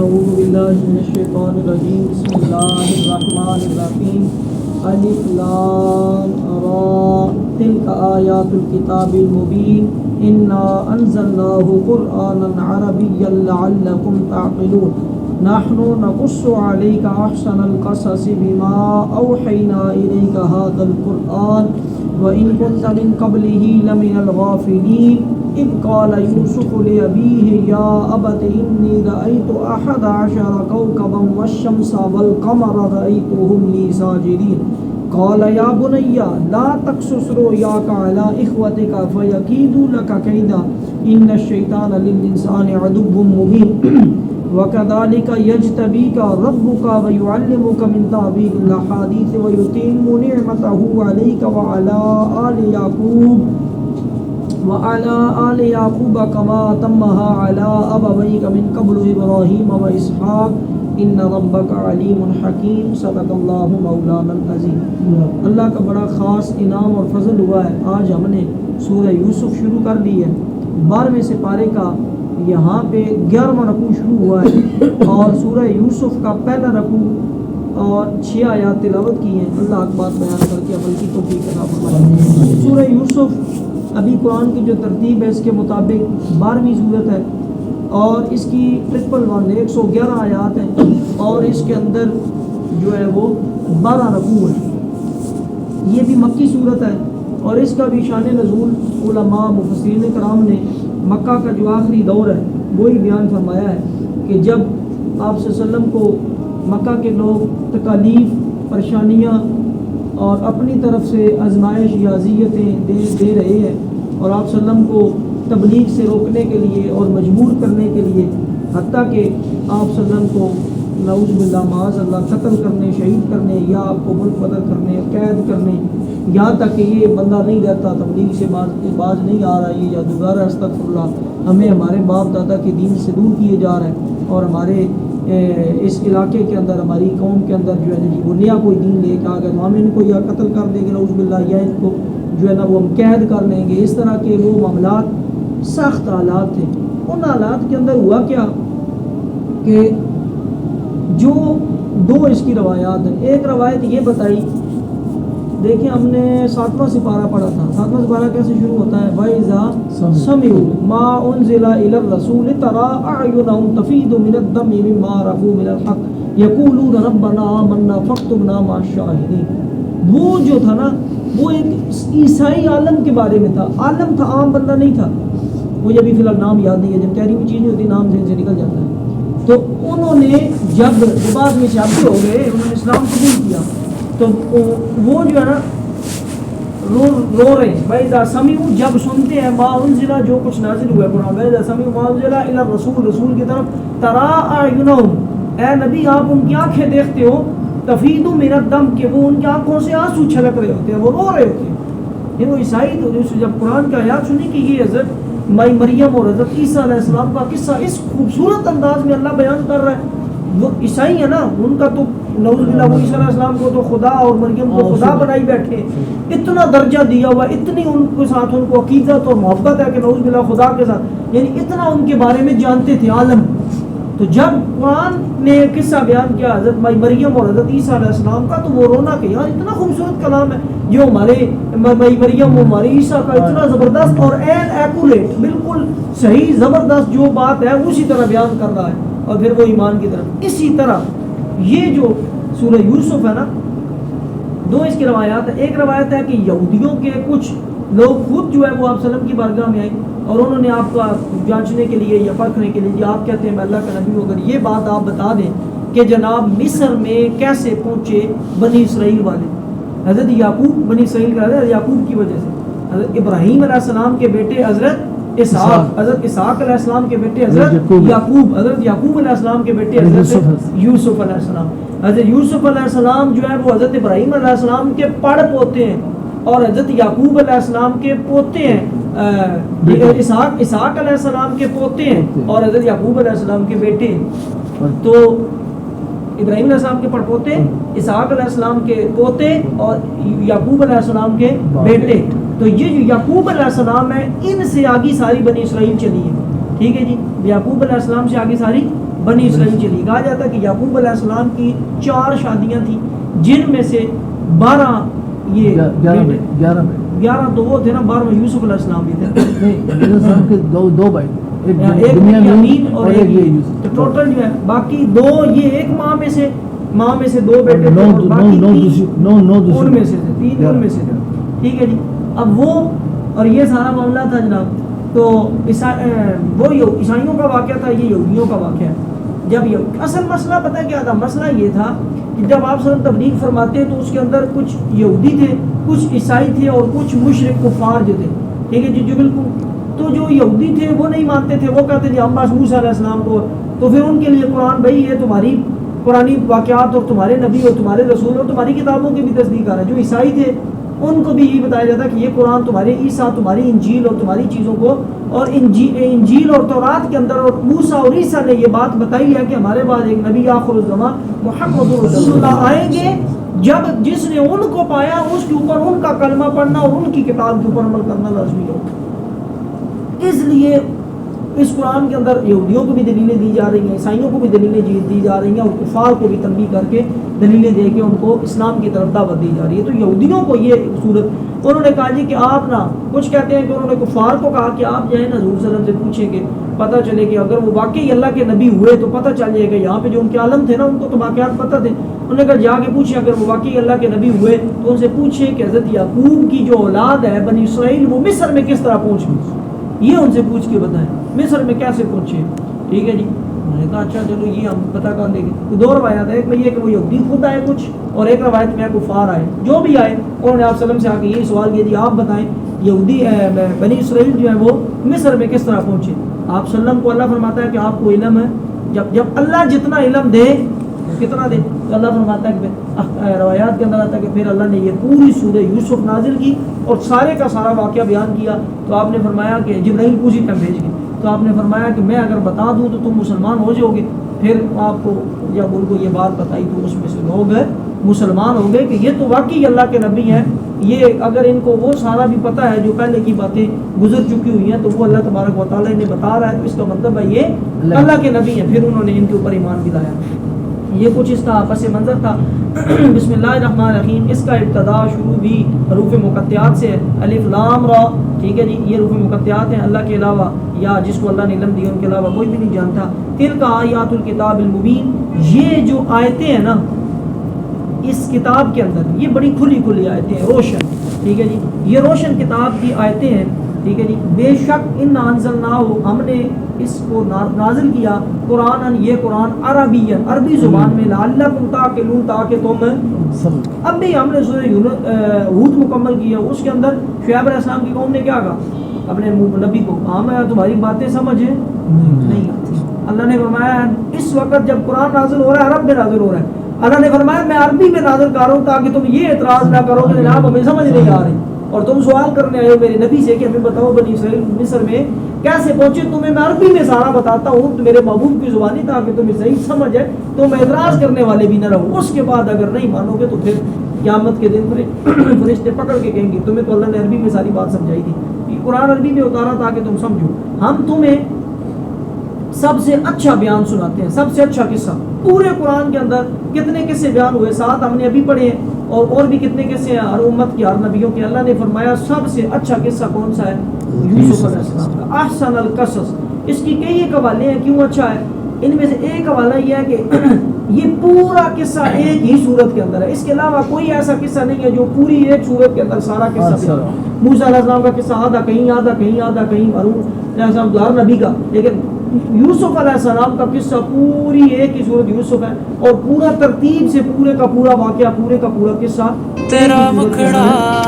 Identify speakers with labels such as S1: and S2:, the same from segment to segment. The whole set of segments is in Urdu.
S1: اعوذ باللہ من الشیطان الرجیم بسم اللہ الرحمن الرحیم الف لام را تلک آیات الکتاب المبین انا انزلناه قرآنا عربیا لعلکم تعقلون نحن نقص عليك احسن القصص بما اوحينا اليك هذا القرآن وان كنت من قبله لمن الغافلين اذ قال يوسف لأبيه يا أبت إني رأيت 11 كوكبا والشمس والقمر رأيتهم لي ساجدين قال يا بني لا تقصص رؤياك على إخوتك فيكيدوا لك كيدا إن الشيطان للإنسان عدو مبين وكذلك يجتبيك ربك ويعلمك من تأويل الأحاديث ويتم نعمته عليك وعلى آل يعقوب وعلى آل يعقوب كما أتمها على أبويك من قبل إبراهيم وإسحاق إن ربك عليم حكيم صدق الله مولانا العظيم۔ اللہ کا بڑا خاص انعام اور فضل ہوا ہے، آج ہم نے سورہ یوسف شروع کر دی ہے۔ 12ویں سپارے کا یہاں پہ 11واں رکوع شروع ہوا ہے اور سورہ یوسف کا پہلا رکوع اور 6 آیات تلاوت کی ہیں۔ اللہ اکبر بیان کر کے عمل کی توفیق عطا فرمائے۔ سورہ یوسف ابھی قرآن کی جو ترتیب ہے اس کے مطابق 12ویں صورت ہے اور اس کی 111 آیات ہیں اور اس کے اندر جو ہے وہ 12 رکوع ہیں۔ یہ بھی مکی صورت ہے اور اس کا بھی شان نزول علماء مفسرین کرام نے مکہ کا جو آخری دور ہے وہی بیان فرمایا ہے کہ جب آپ صلی اللہ علیہ وسلم کو مکہ کے لوگ تکالیف، پریشانیاں اور اپنی طرف سے آزمائش یا اذیتیں دے رہے ہیں اور آپ صلی اللہ علیہ وسلم کو تبلیغ سے روکنے کے لیے اور مجبور کرنے کے لیے حتیٰ کہ آپ صلی اللہ علیہ وسلم کو نعوذ باللہ معاذ اللہ قتل کرنے، شہید کرنے یا آپ کو ملک بدر کرنے، قید کرنے، یہاں تک کہ یہ بندہ نہیں رہتا، تبلیغ سے باز نہیں آ رہا، یہ جادوگر ہے، استغفر اللہ، ہمیں ہمارے باپ دادا کے دین سے دور کیے جا رہے ہیں اور ہمارے اس علاقے کے اندر، ہماری قوم کے اندر جو ہے جی وہ نیا کوئی دین لے کے آ گئے تو ہم ان کو یا قتل کر دیں گے نعوذ باللہ، یا ان کو جو ہے نا وہ ہم قید کر لیں گے۔ اس طرح کے وہ معاملات، سخت حالات تھے۔ ان حالات کے اندر ہوا کیا کہ جو 2 اس کی روایات ہیں۔ ایک روایت یہ بتائی، دیکھیں ہم نے 7واں سپارہ پڑھا تھا، 7واں سپارہ کیسے شروع ہوتا ہے؟ وَإِذَا سَمِعُوا مَا أُنزِلَ إِلَى الرَّسُولِ تَرَىٰ أَعْيُنَهُمْ تَفِيضُ مِنَ الدَّمْعِ مِمَّا عَرَفُوا مِنَ الْحَقِّ يَقُولُونَ رَبَّنَا آمَنَّا فَاكْتُبْنَا مَعَ الشَّاهِدِينَ۔ وہ جو تھا نا وہ ایک عیسائی عالم کے بارے میں تھا، عالم تھا، عام بندہ نہیں تھا۔ مجھے ابھی فی الحال نام یاد نہیں ہے، جب تحریمی ہوئی چیز نہیں ہوتی نام ذہن سے نکل جاتا ہے۔ تو انہوں نے جب بعد میں شابی ہو گئے، انہوں نے اسلام قبول کیا تو وہ جو ہے نا رو رہے ہیں۔ وَإِذَا سَمِعُوا جب سنتے ہیں، مَا أُنزِلَ جو کچھ نازل ہوا ہے قرآن، وَإِذَا سَمِعُوا مَا أُنزِلَ إِلَى الرَّسُولِ رسول کی طرف، تَرَىٰ أَعْيُنَهُمْ اے نبی آپ ان کی آنکھیں دیکھتے ہو، تفیض من الدم کہ وہ ان کی آنکھوں سے آنسو چھلک رہے ہوتے ہیں، وہ رو رہے ہوتے ہیں۔ یہ وہ عیسائی تو جب قرآن کا آیات سنی کہ یہ حضرت مائی مریم اور حضرت عیسیٰ علیہ السلام کا قصہ اس خوبصورت انداز میں اللہ بیان کر رہا ہے۔ وہ عیسائی ہے نا، ان کا تو نعوذ باللہ وہ عیسیٰ علیہ السلام کو تو خدا اور مریم کو خدا بنائی بیٹھے، اتنا درجہ دیا ہوا، اتنی ان کے ساتھ ان کو عقیدت اور محبت ہے کہ نعوذ باللہ خدا کے ساتھ، یعنی اتنا ان کے بارے میں جانتے تھے عالم۔ تو جب قرآن نے قصہ بیان کیا حضرت مائی مریم اور حضرت عیسیٰ علیہ السلام کا تو وہ رونا کہ یار اتنا خوبصورت کلام ہے، جو ہمارے مائی مریم و ہمارے عیسیٰ کا اتنا زبردست اور این ایکوریٹ، بالکل صحیح زبردست جو بات ہے اسی طرح بیان کر رہا ہے، اور پھر وہ ایمان کی طرف۔ اسی طرح یہ جو سورہ یوسف ہے نا، 2 اس کی روایات ہیں۔ ایک روایت ہے کہ یہودیوں کے کچھ لوگ خود جو ہے وہ آپ صلی اللہ علیہ وسلم کی بارگاہ میں آئے اور انہوں نے آپ کا جانچنے کے لیے یا پرکھنے کے لیے، جی آپ کہتے ہیں میں اللہ کا نبی ہوں، اگر یہ بات آپ بتا دیں کہ جناب مصر میں کیسے پہنچے بنی اسرائیل والے، حضرت یعقوب بنی اسرائیل کا حضرت یعقوب کی وجہ سے، حضرت ابراہیم علیہ السلام کے بیٹے حضرت اسحاق، حضرت اسحاق علیہ السلام کے بیٹے حضرت یعقوب، حضرت یعقوب علیہ السلام کے بیٹے حضرت یوسف علیہ السلام، حضرت یوسف علیہ السلام جو ہے وہ حضرت ابراہیم علیہ السلام کے پڑ پوتے ہیں اور حضرت یعقوب علیہ السلام کے پوتے ہیں، اسحاق علیہ السلام کے پوتے ہیں اور حضرت یعقوب علیہ السلام کے بیٹے ہیں۔ تو ابراہیم علیہ السلام کے پڑپوتے، اسحاق علیہ السلام کے پوتے اور یعقوب علیہ السلام کے بیٹے۔ تو یہ جو یعقوب علیہ السلام ہے، ان سے آگے ساری بنی اسرائیل چلی ہے، ٹھیک ہے جی، یعقوب علیہ السلام سے آگے ساری بنی اسرائیل چلی. کہا جاتا ہے کہ یعقوب علیہ السلام کی 4 شادیاں تھیں جن میں سے 12 یہ 11 تو وہ تھے نا, 12 یوسف علیہ السلام بھی تھے.
S2: نہیں کے دو بھائی,
S1: ایک بنیامین اور ایک یوسف, تو ٹوٹل جو ہے باقی 2 یہ ایک ماں میں سے 2 بیٹے تھے اور باقی 3 ان میں سے تھے, 3 ان میں سے تھے. ٹھیک ہے جی. اب وہ اور یہ سارا معاملہ تھا جناب. تو وہ عیسائیوں کا واقعہ تھا, یہ یہودیوں کا واقعہ ہے. جب اصل مسئلہ پتہ ہے کیا تھا؟ مسئلہ یہ تھا کہ جب آپ صلی اللہ علیہ وسلم تبلیغ فرماتے ہیں تو اس کے اندر کچھ یہودی تھے, کچھ عیسائی تھے اور کچھ مشرک کفار جو تھے. ٹھیک ہے جی, جو بالکل. تو جو یہودی تھے وہ نہیں مانتے تھے, وہ کہتے تھے ہم بس موسیٰ علیہ السلام کو. تو پھر ان کے لیے قرآن, بھائی یہ تمہاری قرآنی واقعات اور تمہارے نبی اور تمہارے رسول اور تمہاری کتابوں کی بھی تصدیق کر رہا ہے. جو عیسائی تھے ان کو بھی یہ بتایا جاتا کہ یہ قرآن تمہارے عیسیٰ, تمہاری انجیل اور تمہاری چیزوں کو, اور انجیل اور تورات کے اندر اور موسیٰ اور عیسیٰ نے یہ بات بتائی ہے کہ ہمارے بعد ایک نبی آخر الزمان محمد رسول اللہ آئیں گے, جب جس نے ان کو پایا اس کے اوپر ان کا کلمہ پڑھنا اور ان کی کتاب کے اوپر عمل کرنا لازمی ہو. اس لیے اس قرآن کے اندر یہودیوں کو بھی دلیلیں دی جا رہی ہیں, عیسائیوں کو بھی دلیلیں دی جا رہی ہیں, اور کفار کو بھی تنبیہ کر کے دلیلیں دے کے ان کو اسلام کی طرف دعوت دی جا رہی ہے. تو یہودیوں کو یہ صورت, انہوں نے کہا جی کہ آپ نا, کچھ کہتے ہیں کہ انہوں نے کفار کو کہا کہ آپ جو ہے نا حضور صلی اللہ علیہ وسلم سے پوچھیں کہ پتہ چلے کہ اگر وہ واقعی اللہ کے نبی ہوئے تو پتہ چل جائے گا. یہاں پہ جو ان کے عالم تھے نا ان کو تو واقعات پتہ تھے. انہوں نے کہا جا کے پوچھیں اگر وہ واقعی اللہ کے نبی ہوئے تو ان سے پوچھیں کہ حضرت یعقوب کی جو اولاد ہے بنی اسرائیل وہ مصر میں کس طرح پہنچ گئی, یہ ان سے پوچھ کے بتائیں مصر میں کیسے پہنچے. ٹھیک ہے جی. میں نے کہا اچھا چلو یہ ہم پتہ کر لیں گے. 2 روایات ہیں, ایک میں یہ کہ وہ یہودی خود آئے کچھ, اور ایک روایت میں کفار آئے. جو بھی آئے انہوں نے آپ صلی اللہ علیہ وسلم سے آ کے یہی سوال کیا, جی آپ بتائیں یہودی بنی اسرائیل جو ہے وہ مصر میں کس طرح پہنچے. آپ صلی اللہ علیہ وسلم کو اللہ فرماتا ہے کہ آپ کو علم ہے, جب اللہ جتنا علم دے کتنا دے, تو اللہ فرماتا ہے کہ روایات کے اندر آتا ہے کہ پھر اللہ نے یہ پوری سورہ یوسف نازل کی اور سارے کا سارا واقعہ بیان کیا. تو آپ نے فرمایا کہ جبرائیل اسی ٹائم بھیج گئے, تو آپ نے فرمایا کہ میں اگر بتا دوں تو تم مسلمان ہو جاؤ گے. پھر آپ کو جب ان کو یہ بات بتائی تو اس میں سے لوگ مسلمان ہو گئے کہ یہ تو واقعی اللہ کے نبی ہیں. یہ اگر ان کو وہ سارا بھی پتہ ہے جو پہلے کی باتیں گزر چکی ہوئی ہیں تو وہ اللہ تبارک و تعالیٰ نے بتا رہا ہے, تو اس کا مطلب ہے یہ اللہ کے نبی ہیں. پھر انہوں نے ان کے اوپر ایمان بھی لایا. یہ کچھ اس کا پس منظر تھا. بسم اللہ الرحمن الرحیم. اس کا ابتدا شروع بھی حروف مقطعات سے ہے, الف لام را. ٹھیک ہے جی, یہ حروف مقطعات ہیں. اللہ کے علاوہ یا جس کو اللہ نے علم دیا ان کے علاوہ کوئی بھی نہیں جانتا. تلک آیات الکتاب المبین, یہ جو آیتیں ہیں نا اس کتاب کے اندر یہ بڑی کھلی کھلی آیتیں ہیں, روشن. ٹھیک ہے جی, یہ روشن کتاب کی آیتیں ہیں. ٹھیک ہے جی. بے شک ان انزلناہ, ہم نے اس کو نازل کیا, قرآن, یہ قرآن عربی عربی زبان میں, لعلکم تعقلون, تاکہ تم. اب بھی ہم نے سورہ ہود مکمل کیا, اس کے اندر شعیب علیہ السلام کی قوم نے کیا کہا اپنے نبی کو, ہمیں تمہاری باتیں سمجھ نہیں آتی. اللہ نے فرمایا اس وقت جب قرآن نازل ہو رہا ہے عرب میں نازل ہو رہا ہے, اللہ نے فرمایا میں عربی میں نازل کر رہا ہوں تاکہ تم یہ اعتراض نہ کرو کہ جناب ہمیں سمجھ نہیں آ رہی, اور تم سوال کرنے آئے ہو میرے نبی سے کہ ہمیں بتاؤ بنی اسرائیل مصر میں کیسے پہنچے. تمہیں میں عربی میں سارا بتاتا ہوں میرے محبوب کی زبانی تاکہ تمہیں صحیح سمجھ ہے, تم اعتراض کرنے والے بھی نہ رہو. اس کے بعد اگر نہیں مانو گے تو پھر قیامت کے دن فرشتے پکڑ کے کہیں گے تمہیں تو اللہ نے عربی میں ساری بات سمجھائی تھی, یہ قرآن عربی میں اتارا تاکہ تم سمجھو. ہم تمہیں سب سے اچھا بیان سناتے ہیں, سب سے اچھا قصہ. پورے قرآن کے اندر کتنے قصے بیان ہوئے, 7 ہم نے ابھی پڑھے ہیں, اور بھی کتنے قصے ہیں ہر امت کے, ہر نبیوں کے. اللہ نے فرمایا سب سے اچھا قصہ کون سا ہے, یوسف علیہ السلام کا. احسن القصص, اس کی کئی ایک حوالے ہیں کیوں اچھا ہے. ان میں سے ایک حوالہ یہ ہے کہ یہ پورا قصہ ایک ہی صورت کے اندر ہے, اس کے علاوہ کوئی ایسا قصہ نہیں ہے جو پوری ایک صورت کے اندر سارا قصہ ہے. موسیٰ علیہ السلام کا قصہ آدھا کہیں, آدھا کہیں, آدھا کہیں, ہارون علیہ السلام ہر نبی کا. لیکن یوسف علیہ السلام کا قصہ پوری ایک ہی صورت یوسف ہے, اور پورا ترتیب سے پورے کا پورا واقعہ, پورے کا پورا قصہ
S3: تیرا مکھڑا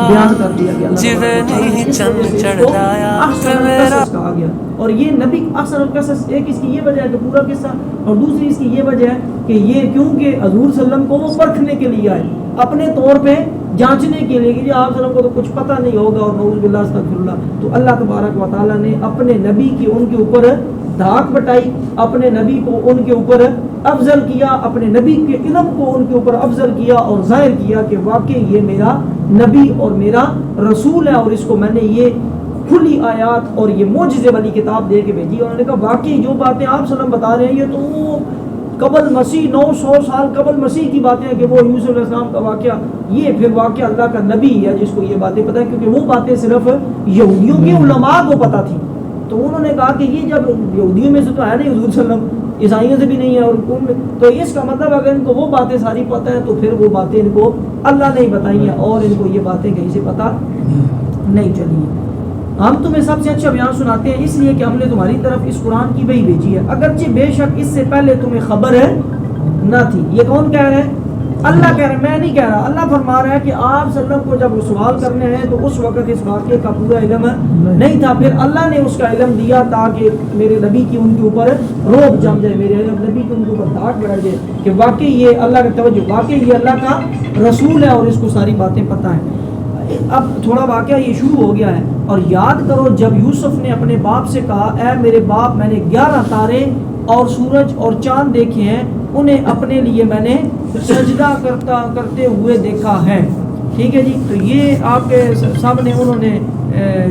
S1: بیان کر دیا گیا.
S3: جوے نہیں چند چڑھایا
S1: کہا گیا. اور یہ نبی احسن القصص, ایک اس کی یہ وجہ ہے کہ پورا قصہ, اور دوسری اس کی یہ وجہ ہے کہ یہ کیونکہ حضور صلی اللہ علیہ وسلم کو وہ پرکھنے کے لیے آئے, اپنے طور پہ جانچنے کے لیے کہ آپ صلی اللہ علیہ وسلم کو تو کچھ پتہ نہیں ہوگا, اور نعوذ باللہ استغفر اللہ. تو اللہ تبارک و تعالیٰ نے اپنے نبی کی ان کے اوپر دھاک بٹائی, اپنے نبی کو ان کے اوپر افضل کیا, اپنے نبی کے علم کو ان کے اوپر افضل کیا, اور ظاہر کیا کہ واقعی یہ میرا نبی اور میرا رسول ہے, اور اس کو میں نے یہ کھلی آیات اور یہ معجزے والی کتاب دے کے بھیجی. انہوں نے کہا واقعی جو باتیں آپ صلی اللہ علیہ وسلم بتا رہے ہیں یہ تو قبل مسیح 900 سال قبل مسیح کی باتیں ہیں کہ وہ یوسف علیہ السلام کا واقعہ, یہ پھر واقعہ اللہ کا نبی ہے جس کو یہ باتیں پتہ ہے, کیونکہ وہ باتیں صرف یہودیوں کے علماء کو پتہ تھی. تو انہوں نے کہا کہ یہ جب یہودیوں میں سے تو ہے نہیں حضور صلی اللہ علیہ وسلم, عیسائیوں سے بھی نہیں ہے, اور تو اس کا مطلب اگر ان کو وہ باتیں ساری پتہ ہیں تو پھر وہ باتیں ان کو اللہ نے بتائی ہیں اور ان کو یہ باتیں کہیں سے پتہ نہیں چلی ہیں. ہم تمہیں سب سے اچھا بیان سناتے ہیں اس لیے کہ ہم نے تمہاری طرف اس قرآن کی وحی بھیجی ہے, اگرچہ بے شک اس سے پہلے تمہیں خبر نہ تھی. یہ کون کہہ رہا ہے؟ اللہ کہہ رہا ہے, میں نہیں کہہ رہا. اللہ فرما رہا ہے کہ آپ صلی اللہ علیہ وسلم کو جب سوال کرنے ہیں تو اس وقت اس واقعے کا پورا علم نہیں تھا, پھر اللہ نے اس کا علم دیا تاکہ میرے نبی کی ان کے اوپر روب جم جائے, میرے نبی کی ان کے اوپر دھاک بڑھ جائے کہ واقعی یہ اللہ کا توجہ, واقعی یہ اللہ کا رسول ہے اور اس کو ساری باتیں پتہ ہیں. اب تھوڑا واقعہ یہ شروع ہو گیا ہے. اور یاد کرو جب یوسف نے اپنے باپ سے کہا اے میرے باپ, میں نے 11 تارے اور سورج اور چاند دیکھے ہیں, انہیں اپنے لیے میں نے سجدہ کرتے ہوئے دیکھا ہے. ٹھیک ہے جی, تو یہ آپ کے سامنے انہوں نے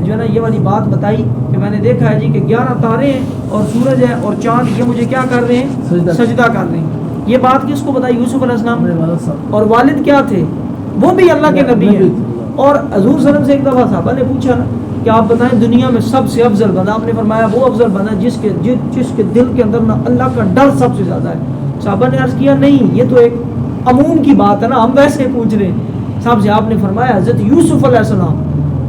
S1: جو ہے نا یہ والی بات بتائی کہ میں نے دیکھا ہے جی کہ 11 تارے ہیں اور سورج ہے اور چاند, یہ مجھے کیا کر رہے ہیں؟ سجدہ کر رہے ہیں. یہ بات کس کو بتائی؟ یوسف علیہ السلام. اور والد کیا تھے؟ وہ بھی اللہ کے نبی ہیں. اور حضور صلی اللہ علیہ وسلم سے ایک دفعہ صحابہ نے پوچھا نا کہ آپ بتائیں دنیا میں سب سے افضل بندہ, آپ نے فرمایا وہ افضل بندہ جس کے دل کے اندر نا اللہ کا ڈر سب سے زیادہ ہے. صحابہ نے عرض کیا نہیں یہ تو ایک عموم کی بات ہے نا, ہم ویسے پوچھ رہے ہیں. صاحب سے آپ نے فرمایا حضرت یوسف علیہ السلام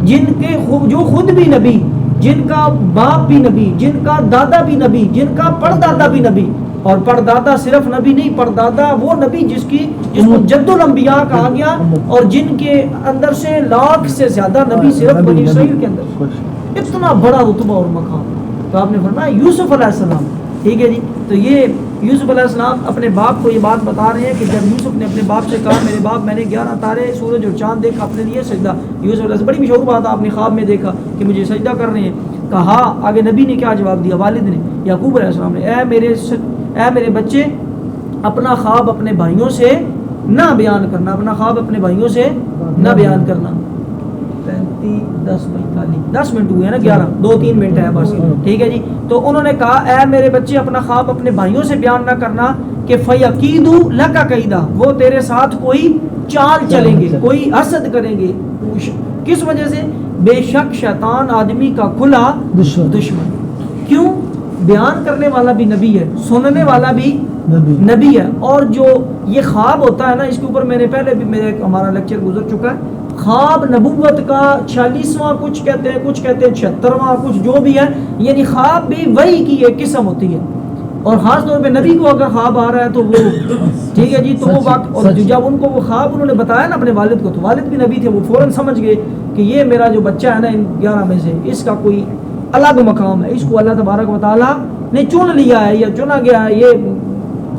S1: جن کے جو خود بھی نبی, جن کا باپ بھی نبی, جن کا دادا بھی نبی, جن کا پردادا بھی نبی, اور پردادا صرف نبی نہیں, پردادا وہ نبی جس کو جد الانبیاء کہا گیا, اور جن کے اندر سے لاکھ سے زیادہ نبی صرف بنی اسرائیل کے اندر, اتنا بڑا رتبہ اور مقام. تو آپ نے فرمایا یوسف علیہ السلام. ٹھیک ہے جی, تو یہ یوسف علیہ السلام اپنے باپ کو یہ بات بتا رہے ہیں کہ جب یوسف نے اپنے باپ سے کہا میرے باپ میں نے 11 تارے سورج اور چاند دیکھا اپنے لیے سجدہ, یوسف علیہ السلام بڑی مشہور بات آپ نے خواب میں دیکھا کہ مجھے سجدہ کر رہے ہیں. کہا آگے نبی نے کیا جواب دیا, والد نے یعقوب علیہ السلام نے, اے میرے بچے اپنا خواب اپنے بھائیوں سے نہ بیان کرنا, اپنا خواب اپنے بھائیوں سے نہ بیان کرنا. 10 منٹ ہوئے ہیں نا, 11 2-3 منٹ ہے بس. ٹھیک ہے جی, تو انہوں نے کہا اے میرے بچے اپنا خواب اپنے بھائیوں سے بیان نہ کرنا کہ فَيَقِيدُ لَكَ كَيْدًا, وہ تیرے ساتھ کوئی چال چلیں گے, کوئی حسد کریں گے. کس وجہ سے؟ بے شک شیطان آدمی کا کھلا دشمن. کیوں؟ بیان کرنے والا بھی نبی ہے, سننے والا بھی نبی ہے. اور جو یہ خواب ہوتا ہے نا, اس کے اوپر میں نے پہلے بھی ہمارا لیکچر گزر چکا ہے. خواب نبوت کا 46واں کچھ کہتے ہیں 76واں کچھ جو بھی ہے, یعنی خواب بھی وحی کی ایک قسم ہوتی ہے. اور خاص طور پہ نبی کو اگر خواب آ رہا ہے تو وہ ٹھیک ہے جی, تو وہ وقت, اور جب ان کو وہ خواب انہوں نے بتایا نا اپنے والد کو, تو والد بھی نبی تھے, وہ فوراً سمجھ گئے کہ یہ میرا جو بچہ ہے نا ان 11 میں سے, اس کا کوئی الگ مقام ہے, اس کو اللہ تبارک و تعالیٰ نے چن لیا ہے یا چنا گیا ہے, یہ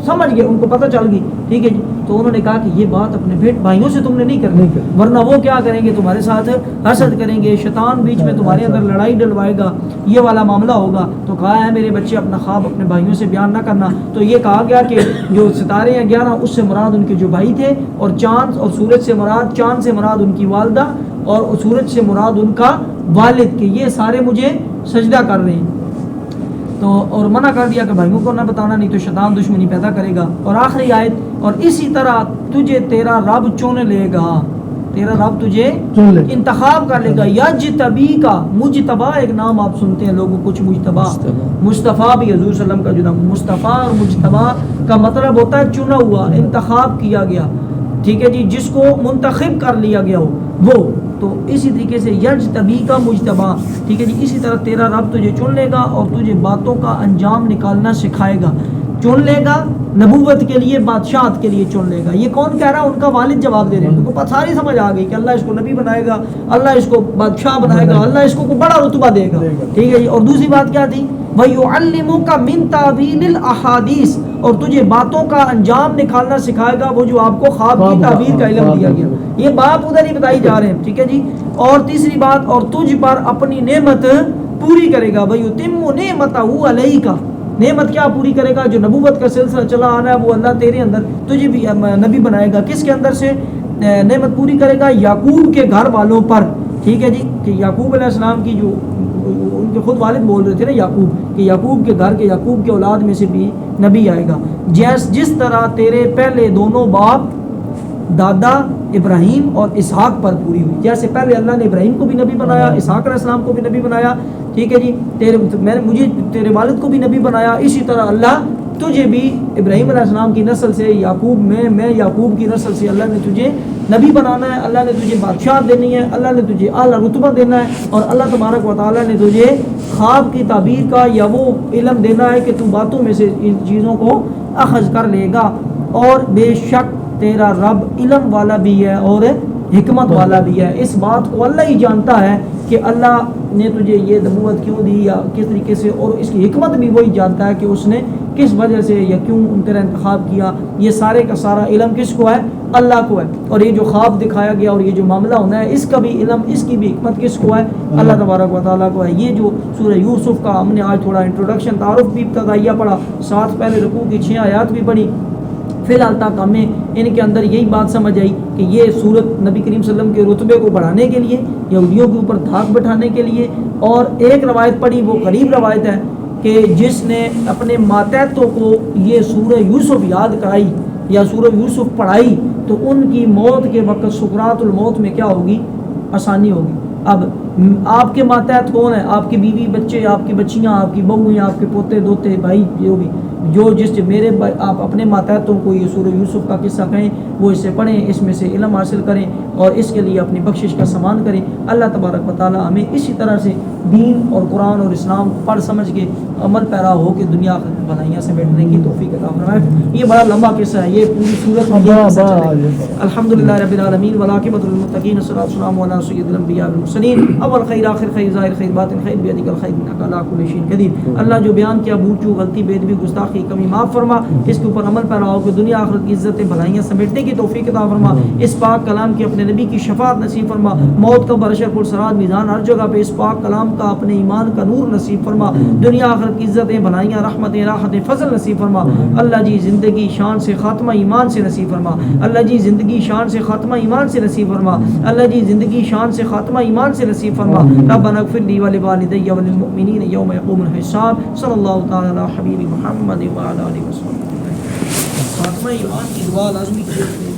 S1: سمجھ گئے, ان کو پتہ چل گئی. ٹھیک ہے جی, تو انہوں نے کہا کہ یہ بات اپنے بھائیوں سے تم نے نہیں کرنی, ورنہ وہ کیا کریں گے, تمہارے ساتھ حسد کریں گے, شیطان بیچ میں تمہارے اندر لڑائی ڈلوائے گا, یہ والا معاملہ ہوگا. تو کہا ہے میرے بچے اپنا خواب اپنے بھائیوں سے بیان نہ کرنا. تو یہ کہا گیا کہ جو ستارے ہیں 11 اس سے مراد ان کے جو بھائی تھے, اور چاند اور سورج سے مراد, چاند سے مراد ان کی والدہ, اور سورج سے مراد ان کا والد, کہ یہ سارے مجھے سجدہ کر رہے ہیں. تو اور منع کر دیا کہ بھائیوں کو نہ بتانا, نہیں تو شیطان دشمنی پیدا کرے گا. اور آخری آیت, اور اسی طرح تجھے تیرا رب چن لے گا, تیرا رب تجھے انتخاب کر لے گا. یجتبی کا, مجتبا ایک نام آپ سنتے ہیں لوگوں, کچھ مجتبا, مصطفیٰ بھی حضور صلی اللہ علیہ وسلم کا جو نام, مصطفیٰ اور مجتبا کا مطلب ہوتا ہے چنا ہوا, انتخاب کیا گیا. ٹھیک ہے جی, جس کو منتخب کر لیا گیا ہو وہ. تو اسی طریقے سے یجتبی کا مجتبا. ٹھیک ہے جی, اسی طرح تیرا رب تجھے چن لے گا اور تجھے باتوں کا انجام نکالنا سکھائے گا. چن لے گا نبوت کے لیے, بادشاہت کے لیے چن لے گا. یہ کون کہہ رہا ہے؟ ان کا والد جواب دے رہے ہیں. ان کو ساری سمجھ آ گئی کہ اللہ اس کو نبی بنائے گا, اللہ اس کو بادشاہ بنائے گا, اللہ اس کو بڑا رتبہ دے گا. ٹھیک ہے جی, اور دوسری بات کیا تھی؟ وَيُعَلِّمُكَ مِن تَأْوِيلِ الْأَحَادِيثِ, اور تجھے باتوں کا انجام نکالنا سکھائے گا, وہ جو آپ کو خواب کی تعبیر کا علم دیا گیا. یہ بات ادھر ہی بتائی جا رہے ہیں. ٹھیک ہے جی, اور تیسری بات, اور تجھ پر اپنی نعمت پوری کرے گا. وَيُتِمُّ نِعْمَتَهُ عَلَيْكَ, نعمت کیا پوری کرے گا؟ جو نبوت کا سلسلہ چلا آنا ہے وہ اللہ تیرے اندر تجھے بھی نبی بنائے گا. کس کے اندر سے نعمت پوری کرے گا؟ یعقوب کے گھر والوں پر. ٹھیک ہے جی، کہ یعقوب علیہ السلام کی جو ان کے خود والد بول رہے تھے نا یعقوب، کہ یعقوب کے گھر کے یعقوب کے اولاد میں سے بھی نبی آئے گا، جس طرح تیرے پہلے دونوں باپ دادا ابراہیم اور اسحاق پر پوری ہوئی، جیسے پہلے اللہ نے ابراہیم کو بھی نبی بنایا، اسحاق علیہ السلام کو بھی نبی بنایا، ٹھیک ہے جی، مجھے تیرے والد کو بھی نبی بنایا، اسی طرح اللہ تجھے بھی ابراہیم علیہ السلام کی نسل سے یعقوب میں یعقوب کی نسل سے اللہ نے تجھے نبی بنانا ہے، اللہ نے تجھے بادشاہ دینی ہے، اللہ نے تجھے اعلیٰ رتبہ دینا ہے، اور اللہ تبارک و تعالیٰ نے تجھے خواب کی تعبیر کا یا وہ علم دینا ہے کہ تو باتوں میں سے ان چیزوں کو اخذ کر لے گا، اور بے شک تیرا رب علم والا بھی ہے اور حکمت والا بھی ہے۔ اس بات کو اللہ ہی جانتا ہے کہ اللہ نے تجھے یہ نبوت کیوں دی یا کس طریقے سے، اور اس کی حکمت بھی وہی جانتا ہے کہ اس نے کس وجہ سے یا کیوں ان تیرا انتخاب کیا۔ یہ سارے کا سارا علم کس کو ہے؟ اللہ کو ہے، اور یہ جو خواب دکھایا گیا اور یہ جو معاملہ ہونا ہے اس کا بھی علم، اس کی بھی حکمت کس کو ہے؟ اللہ تبارک و تعالیٰ کو ہے۔ یہ جو سورہ یوسف کا ہم نے آج تھوڑا انٹروڈکشن تعارف بھی ابتدائیہ پڑھا، ساتھ پہلے رکوع کی 6 آیات بھی پڑھی، فی الحال تک ہمیں ان کے اندر یہی بات سمجھ آئی کہ یہ صورت نبی کریم صلی اللہ علیہ وسلم کے رتبے کو بڑھانے کے لیے، یہودیوں کے اوپر دھاک بٹھانے کے لیے، اور ایک روایت پڑھی وہ قریب روایت ہے کہ جس نے اپنے ماتحتوں کو یہ سورہ یوسف یاد کرائی یا سورہ یوسف پڑھائی تو ان کی موت کے وقت سکرات الموت میں کیا ہوگی؟ آسانی ہوگی۔ اب آپ کے ماتحت کون ہیں؟ آپ کی بیوی بچے، آپ کی بچیاں، آپ کی بہویں، آپ کے پوتے دوتے بھائی، جو جس میرے آپ اپنے ماتحتوں کو یہ سورہ یوسف کا قصہ کہیں، وہ اسے پڑھیں، اس میں سے علم حاصل کریں اور اس کے لیے اپنی بخشش کا سامان کریں۔ اللہ تبارک و تعالی ہمیں اسی طرح سے دین اور قرآن اور اسلام پڑھ سمجھ کے عمل پیرا ہو کے دنیا کی بھلائیاں سے بیٹھنے کی توفیق عطا فرمائے۔ یہ بڑا لمبا قصہ ہے، یہ پوری سورت میں یہ قصہ چلے گا۔ الحمدللہ رب العالمین والعاقبۃ للمتقین، والصلاۃ والسلام علی سید الانبیاء والمرسلین، اول خیر آخر خیر ظاہر خیر باطن خیر بیدک الخیر انک علی کل شیء قدیر۔ اللہ جو بیان کیا بھول چوک غلطی بے ادبی گستاخی کمی معاف فرما، اس کے اوپر عمل پیرا ہو کے دنیا آخرت کی عزت بھلائیاں سمیٹنے کی توفیق عطا فرما۔ اس پاک کلام کی اپنے نبی کی شفاعت نصیب فرما، موت کا برشر پر سرات میزان ہر جگہ پہ اس پاک کلام کا اپنے ایمان کا نور نصیب فرما، دنیا آخرت کی عزتیں بھلائیاں رحمتیں راحتیں فضل نصیب فرما۔ اللہ جی زندگی شان سے خاتمہ ایمان سے نصیب فرما، اللہ جی زندگی شان سے خاتمہ ایمان سے نصیب فرما، اللہ جی زندگی شان سے خاتمہ ایمان سے نصیب فرما۔ ربنا اغفر لی ولوالدی وللمؤمنین یوم یقوم الحساب۔ صلی اللہ تعالی علی حبیب محمد وعلی آلہ وسلم۔ خاتمہ ایمان کی دعا لازمی کیجیے۔